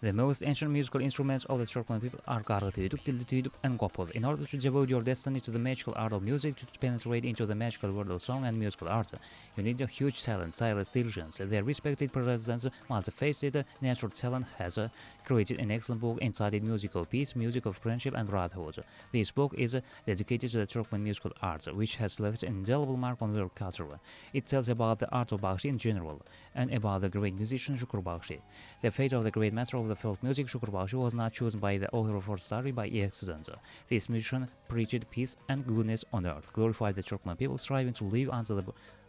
The most ancient musical instruments of the Turkmen people are gargıtüydük, dildütüydük, and gopal. In order to devote your destiny to the magical art of music, to penetrate into the magical world of song and musical art, you need a huge talent, tireless diligence. Their respected president's multifaceted natural talent has created an excellent book entitled Musical Peace, Music of Friendship and Brotherhood. This book is dedicated to the Turkmen musical art, which has left an indelible mark on world culture. It tells about the art of Bakshi in general, and about the great musician Şükür Bakshi. The fate of the great master of the folk music Şükür Bakshi was not chosen by the author of our story by accident. This musician preached peace and goodness on earth, glorified the Turkmen people, striving to live under the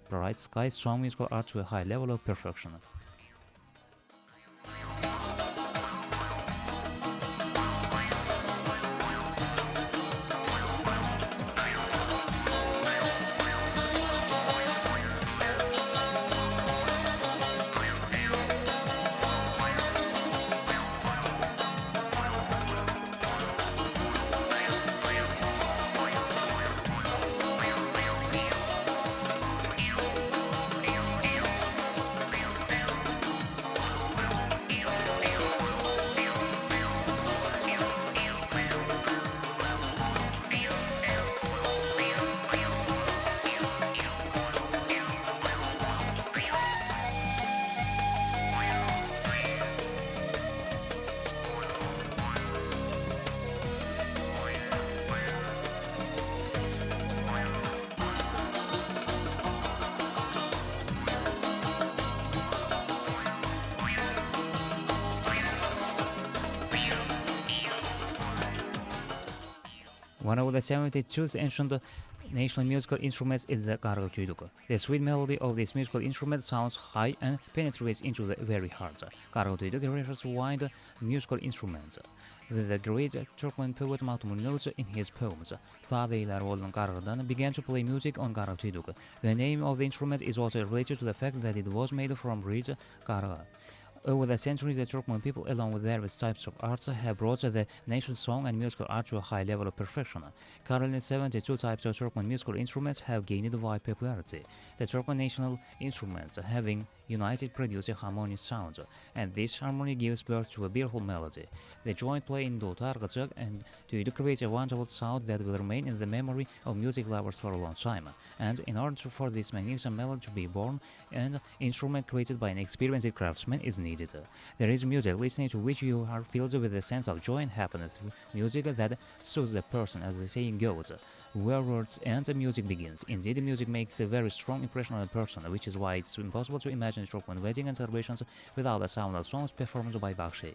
bright sky, strong musical art to a high level of perfection. One of the 72 ancient national musical instruments is the gargıtüydük. The sweet melody of this musical instrument sounds high and penetrates into the very heart. Gargıtüydük refers to wide musical instruments. The great Turkmen poet Mahmut notes in his poems, Fadeyler olan Gargı'dan began to play music on gargıtüydük. The name of the instrument is also related to the fact that it was made from reed gargı. Over the centuries, the Turkmen people, along with various types of arts, have brought the national song and musical art to a high level of perfection. Currently, 72 types of Turkmen musical instruments have gained wide popularity. The Turkmen national instruments, having united, produce a harmonious sound, and this harmony gives birth to a beautiful melody. The joint play in Dotargıcık and Tüydük creates a wonderful sound that will remain in the memory of music lovers for a long time. And in order for this magnificent melody to be born, an instrument created by an experienced craftsman is needed. There is music listening to which you are filled with a sense of joy and happiness, music that soothes the person, as the saying goes, where words end, music begins. Indeed, music makes a very strong impression on a person, which is why it's impossible to imagine Turkmen wedding and celebrations without the sound of songs performed by Bakshi.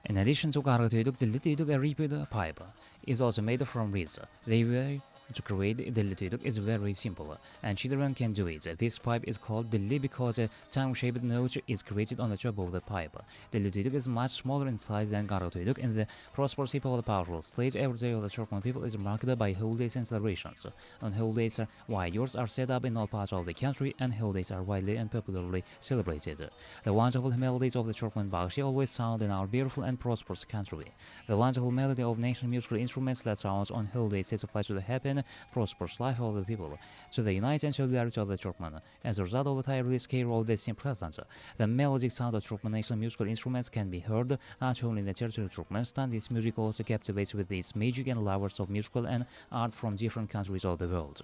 In addition to gargıtüydük, the litüydük, a repeat pipe, is also made from reeds. They vary To create Dilli Tuyduk is very simple, and children can do it. This pipe is called Dilli because a tongue-shaped note is created on the top of the pipe. Dilli Tuyduk is much smaller in size than Karaga Tuyduk. In the prosperous people of the powerful state, every day of the Turkmen people is marked by holidays and celebrations. On holidays, wires are set up in all parts of the country, and holidays are widely and popularly celebrated. The wonderful melodies of the Turkmen Bakshi always sound in our beautiful and prosperous country. The wonderful melody of national musical instruments that sounds on holidays testifies to the happy and prosperous life of the people, to the unity and solidarity of the Turkmen. As a result of the tireless care of the same presence, the melodic sound of Turkmen national musical instruments can be heard not only in the territory of Turkmenistan. This music also captivates with its magic and lovers of musical and art from different countries of the world.